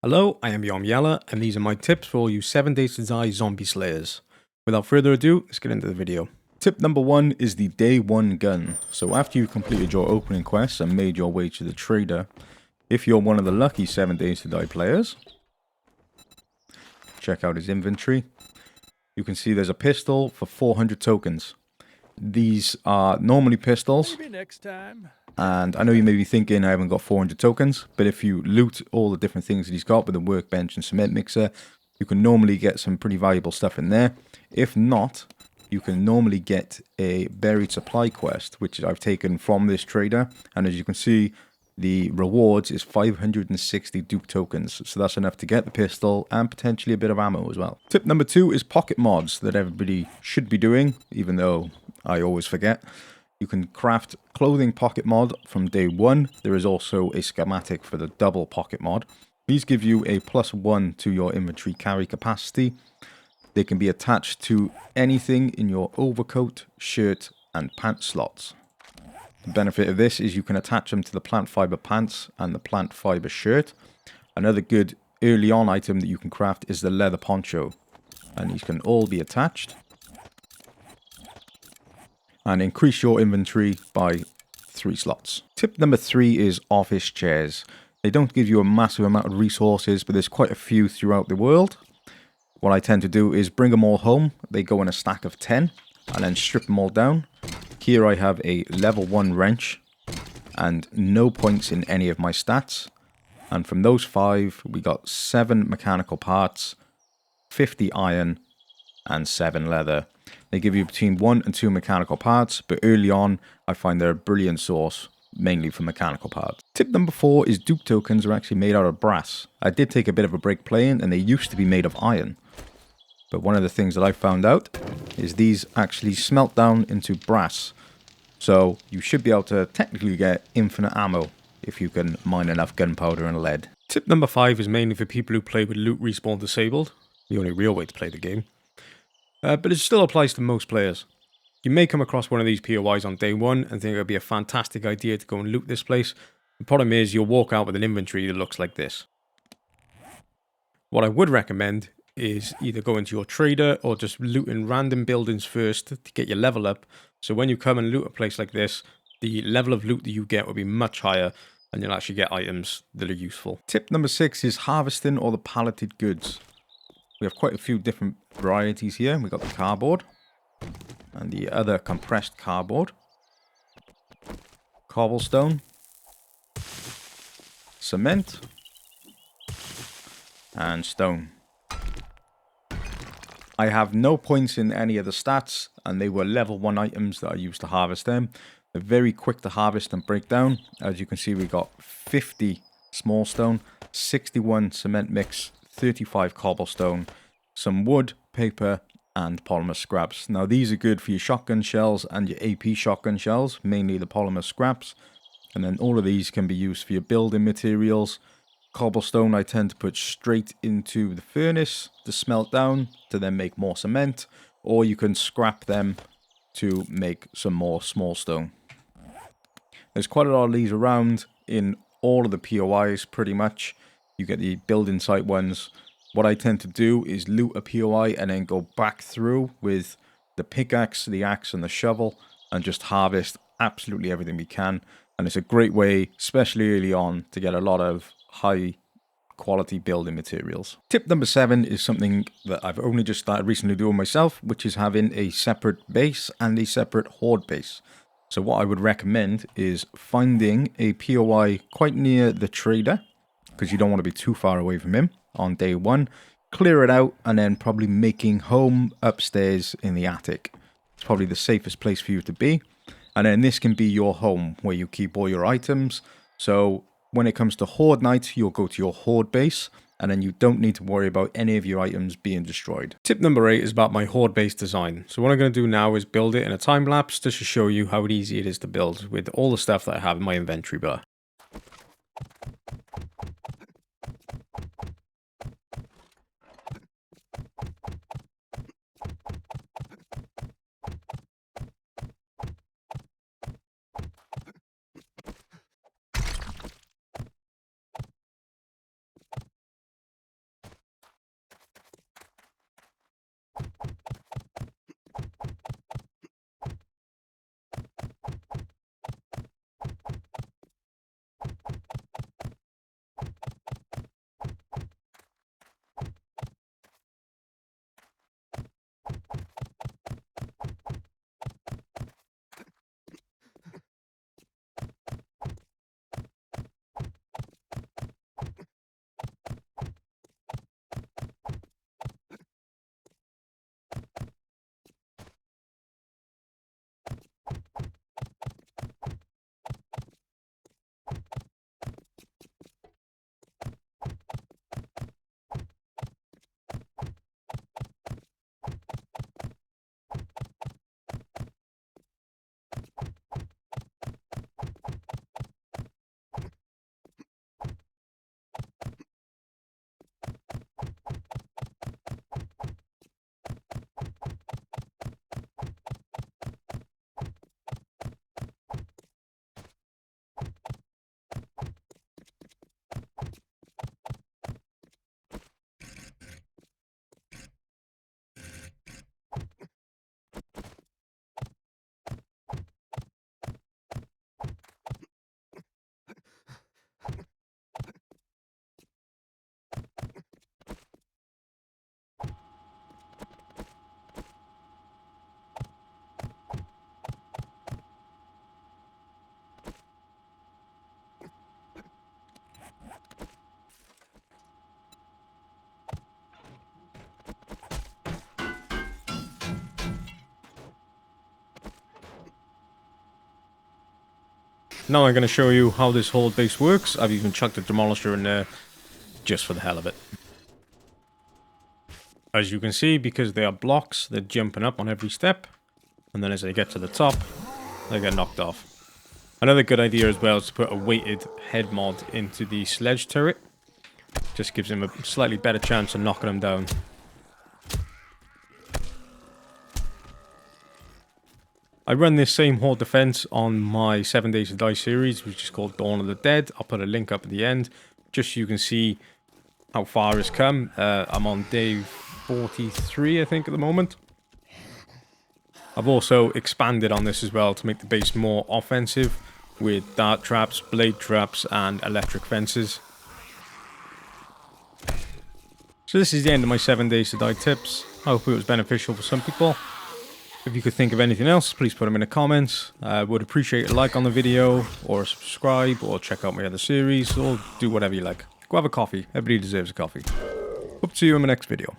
Hello, I am Yo Yella, and these are my tips for all you 7 Days to Die zombie slayers. Without further ado, let's get into the video. Tip number 1 is the day 1 gun. So after you've completed your opening quests and made your way to the trader, if you're one of the lucky 7 Days to Die players, check out his inventory. You can see there's a pistol for 400 tokens. These are normally pistols. Maybe next time. And I know you may be thinking I haven't got 400 tokens, but if you loot all the different things that he's got with the workbench and cement mixer, you can normally get some pretty valuable stuff in there. If not, you can normally get a buried supply quest, which I've taken from this trader. And as you can see, the rewards is 560 Duke tokens. So that's enough to get the pistol and potentially a bit of ammo as well. Tip number 2 is pocket mods that everybody should be doing, even though I always forget. You can craft clothing pocket mod from day 1. There is also a schematic for the double pocket mod. These give you a +1 to your inventory carry capacity. They can be attached to anything in your overcoat, shirt, and pant slots. The benefit of this is you can attach them to the plant fiber pants and the plant fiber shirt. Another good early on item that you can craft is the leather poncho. And these can all be attached. And increase your inventory by 3 slots. Tip number 3 is office chairs. They don't give you a massive amount of resources, but there's quite a few throughout the world. What I tend to do is bring them all home. They go in a stack of 10 and then strip them all down. Here I have a level 1 wrench and no points in any of my stats. And from those 5, we got 7 mechanical parts, 50 iron, and 7 leather. They give you between 1 and 2 mechanical parts, but early on, I find they're a brilliant source, mainly for mechanical parts. Tip number 4 is Duke tokens are actually made out of brass. I did take a bit of a break playing, and they used to be made of iron. But one of the things that I found out is these actually smelt down into brass. So you should be able to technically get infinite ammo if you can mine enough gunpowder and lead. Tip number 5 is mainly for people who play with loot respawn disabled, the only real way to play the game. But it still applies to most players. You may come across one of these POIs on day 1 and think it would be a fantastic idea to go and loot this place. The problem is you'll walk out with an inventory that looks like this. What I would recommend is either go into your trader or just looting random buildings first to get your level up. So when you come and loot a place like this, the level of loot that you get will be much higher and you'll actually get items that are useful. Tip number 6 is harvesting all the palleted goods. We have quite a few different varieties here. We've got the cardboard and the other compressed cardboard, cobblestone, cement, and stone. I have no points in any of the stats, and they were level 1 items that I used to harvest them. They're very quick to harvest and break down. As you can see, we got 50 small stone, 61 cement mix, 35 cobblestone, some wood, paper, and polymer scraps. Now these are good for your shotgun shells and your AP shotgun shells, mainly the polymer scraps. And then all of these can be used for your building materials. Cobblestone I tend to put straight into the furnace to smelt down to then make more cement, or you can scrap them to make some more small stone. There's quite a lot of these around in all of the POIs pretty much. You get the building site ones. What I tend to do is loot a POI and then go back through with the pickaxe, the axe, and the shovel and just harvest absolutely everything we can. And it's a great way, especially early on, to get a lot of high quality building materials. Tip number 7 is something that I've only just started recently doing myself, which is having a separate base and a separate horde base. So what I would recommend is finding a POI quite near the trader, because you don't want to be too far away from him on day 1. Clear it out and then probably making home upstairs in the attic. It's probably the safest place for you to be. And then this can be your home where you keep all your items. So when it comes to horde night, you'll go to your horde base and then you don't need to worry about any of your items being destroyed. Tip number 8 is about my horde base design. So what I'm going to do now is build it in a time lapse just to show you how easy it is to build with all the stuff that I have in my inventory bar. Now I'm going to show you how this Horde base works. I've even chucked a Demolisher in there just for the hell of it. As you can see, because they are blocks, they're jumping up on every step. And then as they get to the top, they get knocked off. Another good idea as well is to put a weighted head mod into the sledge turret. Just gives him a slightly better chance of knocking them down. I run this same Horde defense on my 7 Days to Die series, which is called Dawn of the Dead. I'll put a link up at the end, just so you can see how far it's come. I'm on day 43, I think, at the moment. I've also expanded on this as well to make the base more offensive with dart traps, blade traps, and electric fences. So this is the end of my 7 Days to Die tips. I hope it was beneficial for some people. If you could think of anything else, please put them in the comments. I would appreciate a like on the video, or a subscribe, or check out my other series, or do whatever you like. Go have a coffee. Everybody deserves a coffee. Hope to see you in my next video.